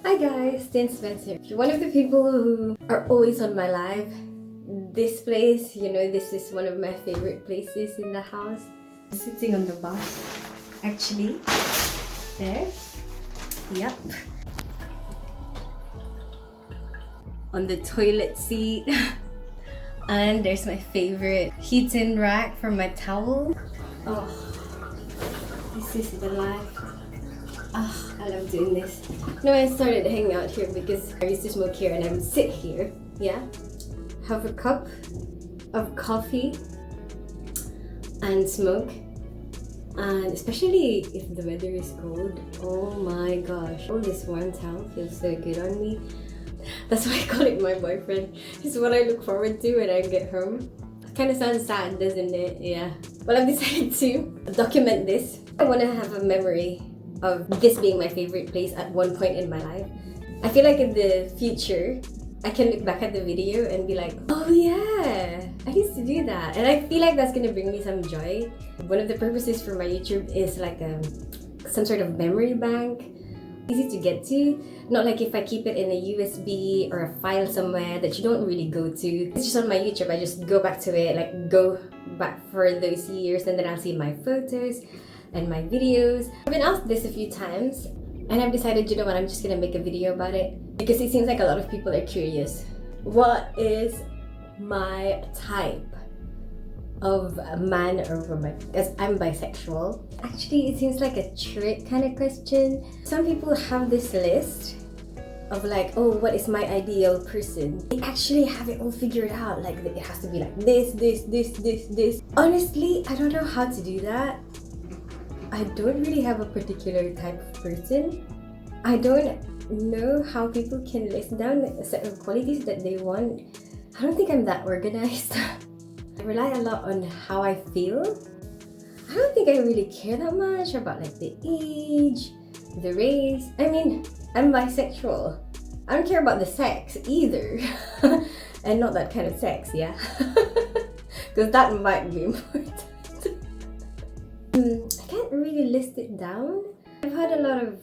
Hi guys, Tin Spencer. If you're one of the people who are always on my live, this place, this is one of my favorite places in the house. I'm sitting on the bus, actually. There. Yep. On the toilet seat. And there's my favorite heating rack for my towel. Oh, this is the life. I love doing this. I started hanging out here because I used to smoke here and I would sit here, have a cup of coffee and smoke. And especially if the weather is cold, oh my gosh, all this warm towel feels so good on me. That's why I call it my boyfriend. It's what I look forward to when I get home. It kind of sounds sad, doesn't it? Yeah. Well, I've decided to document this. I want to have a memory of this being my favorite place at one point in my life. I feel like in the future, I can look back at the video and be like, oh yeah, I used to do that. And I feel like that's gonna bring me some joy. One of the purposes for my YouTube is like some sort of memory bank. Easy to get to, not like if I keep it in a USB or a file somewhere that you don't really go to. It's just on my YouTube, I just go back to it, like go back for those years, and then I'll see my photos and my videos. I've been asked this a few times and I've decided, you know what, I'm just gonna make a video about it because it seems like a lot of people are curious. What is my type of a man or woman? Because I'm bisexual. Actually, it seems like a trick kind of question. Some people have this list of like, oh, what is my ideal person? They actually have it all figured out. Like it has to be like this. Honestly, I don't know how to do that. I don't really have a particular type of person. I don't know how people can list down a set of qualities that they want. I don't think I'm that organized. I rely a lot on how I feel. I don't think I really care that much about like the age, the race. I mean, I'm bisexual. I don't care about the sex either. And not that kind of sex, yeah? Because that might be important. I can't really list it down. I've had a lot of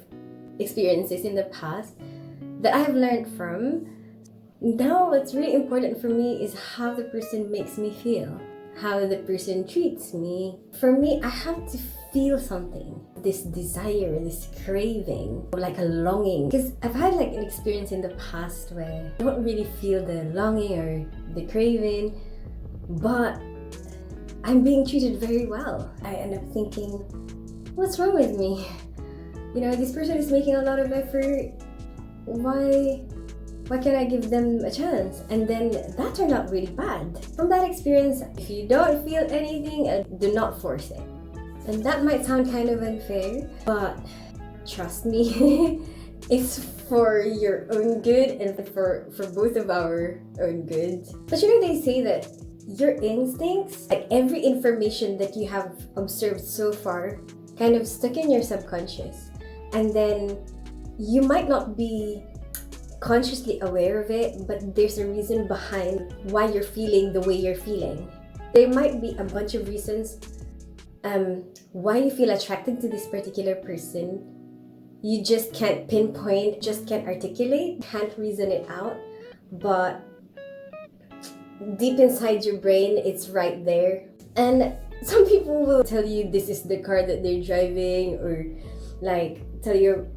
experiences in the past that I have learned from. Now what's really important for me is how the person makes me feel, how the person treats me. For me, I have to feel something, this desire, this craving, like a longing. Because I've had like an experience in the past where I don't really feel the longing or the craving, but I'm being treated very well. I end up thinking, what's wrong with me? This person is making a lot of effort. Why can't I give them a chance? And then that turned out really bad. From that experience, if you don't feel anything, do not force it. And that might sound kind of unfair, but trust me, it's for your own good and for both of our own good. But they say that your instincts, like every information that you have observed so far, kind of stuck in your subconscious. And then you might not be consciously aware of it, but there's a reason behind why you're feeling the way you're feeling. There might be a bunch of reasons why you feel attracted to this particular person. You just can't pinpoint, just can't articulate, can't reason it out, but deep inside your brain, it's right there. And some people will tell you this is the car that they're driving, or like tell you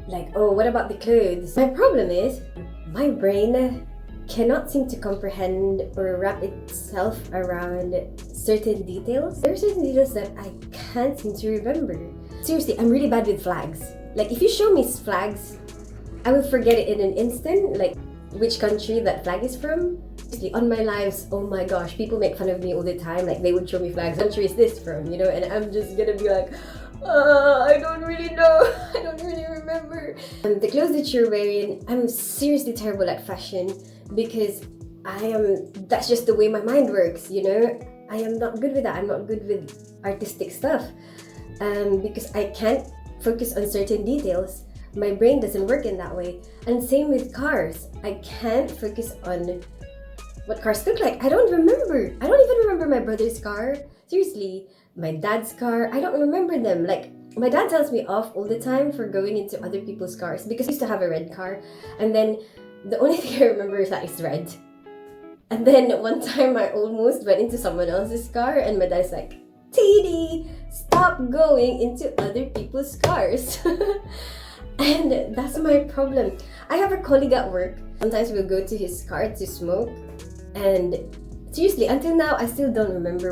like, oh, what about the clothes? My problem is my brain cannot seem to comprehend or wrap itself around certain details. There are certain details that I can't seem to remember. Seriously, I'm really bad with flags. Like if you show me flags, I will forget it in an instant, like which country that flag is from. On my lives, oh my gosh, people make fun of me all the time. Like they would show me flags. What country is this from? And I'm just gonna be like, I don't really know. I don't really remember. The clothes that you're wearing, I'm seriously terrible at fashion because that's just the way my mind works, I am not good with that. I'm not good with artistic stuff because I can't focus on certain details. My brain doesn't work in that way. And same with cars. I can't focus on what cars look like. I don't remember. I don't even remember my brother's car. Seriously, my dad's car. I don't remember them. Like My dad tells me off all the time for going into other people's cars because I used to have a red car, and then the only thing I remember is that it's red. And then one time I almost went into someone else's car, and my dad's like, "Teddy, stop going into other people's cars." And that's my problem. I have a colleague at work. Sometimes we'll go to his car to smoke, and seriously, until now, I still don't remember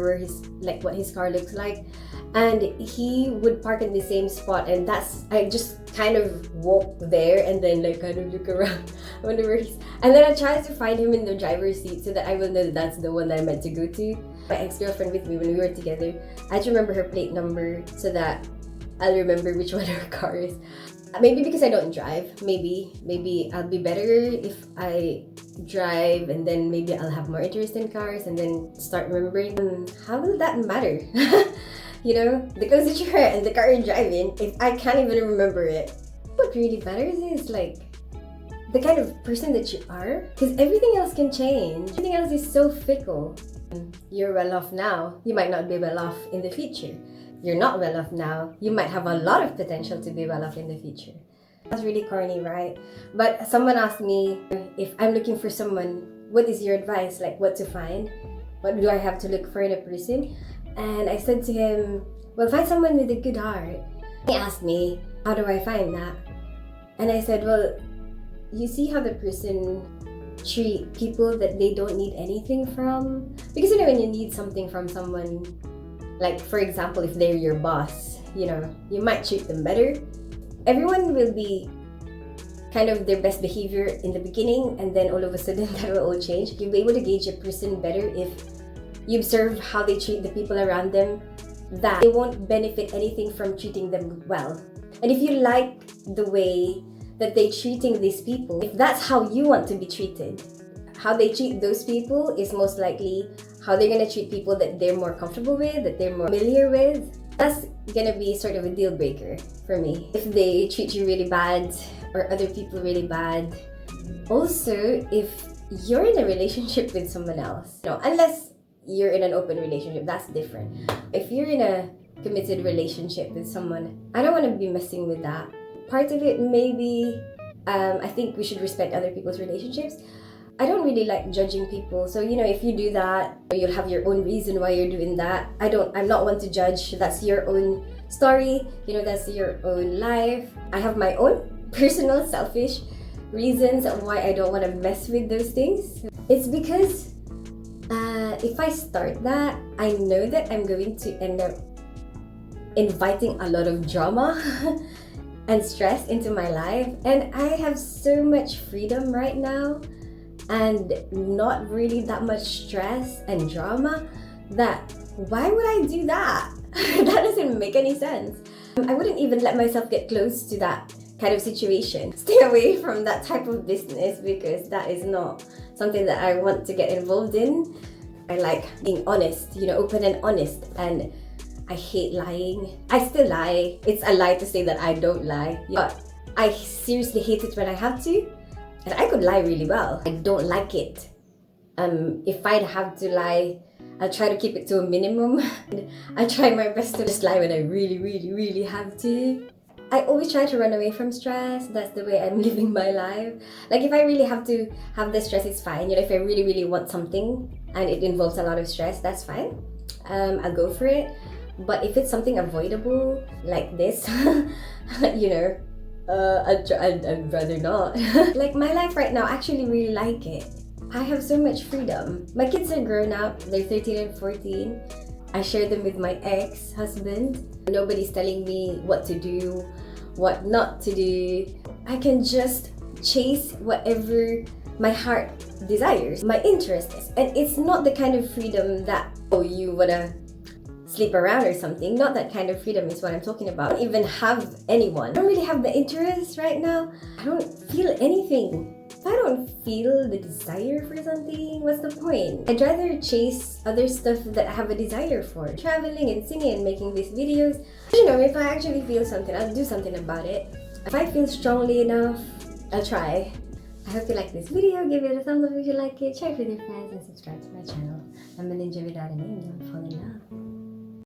what his car looks like. And he would park in the same spot, and I just kind of walk there and then kind of look around. I wonder where he's. And then I try to find him in the driver's seat so that I will know that that's the one that I meant to go to. My ex-girlfriend with me when we were together, I just remember her plate number so that I'll remember which one her car is. Maybe because I don't drive, maybe I'll be better if I drive, and then maybe I'll have more interest in cars and then start remembering. How will that matter? You know, the clothes that you wear and the car you're driving, if I can't even remember it. What really matters is the kind of person that you are, because everything else can change. Everything else is so fickle. You're well off now, you might not be well off in the future. You're not well off now, you might have a lot of potential to be well off in the future. That's really corny, right? But someone asked me if I'm looking for someone, what is your advice? What to find? What do I have to look for in a person? And I said to him, well, find someone with a good heart. He asked me, how do I find that? And I said, well, you see how the person treat people that they don't need anything from? Because when you need something from someone, for example, if they're your boss, you might treat them better. Everyone will be kind of their best behavior in the beginning, and then all of a sudden that will all change. You'll be able to gauge a person better if you observe how they treat the people around them, that they won't benefit anything from treating them well. And if you like the way that they're treating these people, if that's how you want to be treated, how they treat those people is most likely how they're going to treat people that they're more comfortable with, that they're more familiar with. That's going to be sort of a deal breaker for me. If they treat you really bad or other people really bad. Also, if you're in a relationship with someone else, unless you're in an open relationship, that's different. If you're in a committed relationship with someone, I don't want to be messing with that. Part of it maybe, I think we should respect other people's relationships. I don't really like judging people. So, if you do that, you'll have your own reason why you're doing that. I'm not one to judge. That's your own story. That's your own life. I have my own personal, selfish reasons of why I don't want to mess with those things. It's because if I start that, I know that I'm going to end up inviting a lot of drama and stress into my life. And I have so much freedom right now and not really that much stress and drama that why would I do that? That doesn't make any sense. I wouldn't even let myself get close to that kind of situation. Stay away from that type of business because that is not something that I want to get involved in. I like being honest, open and honest, and I hate lying. I still lie. It's a lie to say that I don't lie, but I seriously hate it when I have to, and I could lie really well. I don't like it. If I'd have to lie, I'll try to keep it to a minimum. I try my best to just lie when I really, really, really have to. I always try to run away from stress. That's the way I'm living my life. If I really have to have the stress, it's fine. If I really, really want something and it involves a lot of stress, that's fine. I'll go for it. But if it's something avoidable like this, I'd rather not. My life right now, I actually really like it. I have so much freedom. My kids are grown up. They're 13 and 14. I share them with my ex-husband. Nobody's telling me what to do, what not to do. I can just chase whatever my heart desires, my interests. And it's not the kind of freedom that, you wanna sleep around or something. Not that kind of freedom is what I'm talking about. I don't even have anyone. I don't really have the interest right now. I don't feel anything. If I don't feel the desire for something, what's the point? I'd rather chase other stuff that I have a desire for. Traveling and singing and making these videos. If I actually feel something, I'll do something about it. If I feel strongly enough, I'll try. I hope you like this video. Give it a thumbs up if you like it. Share it with your friends and subscribe to my channel. I'm a ninja without a name. Don't fall in love.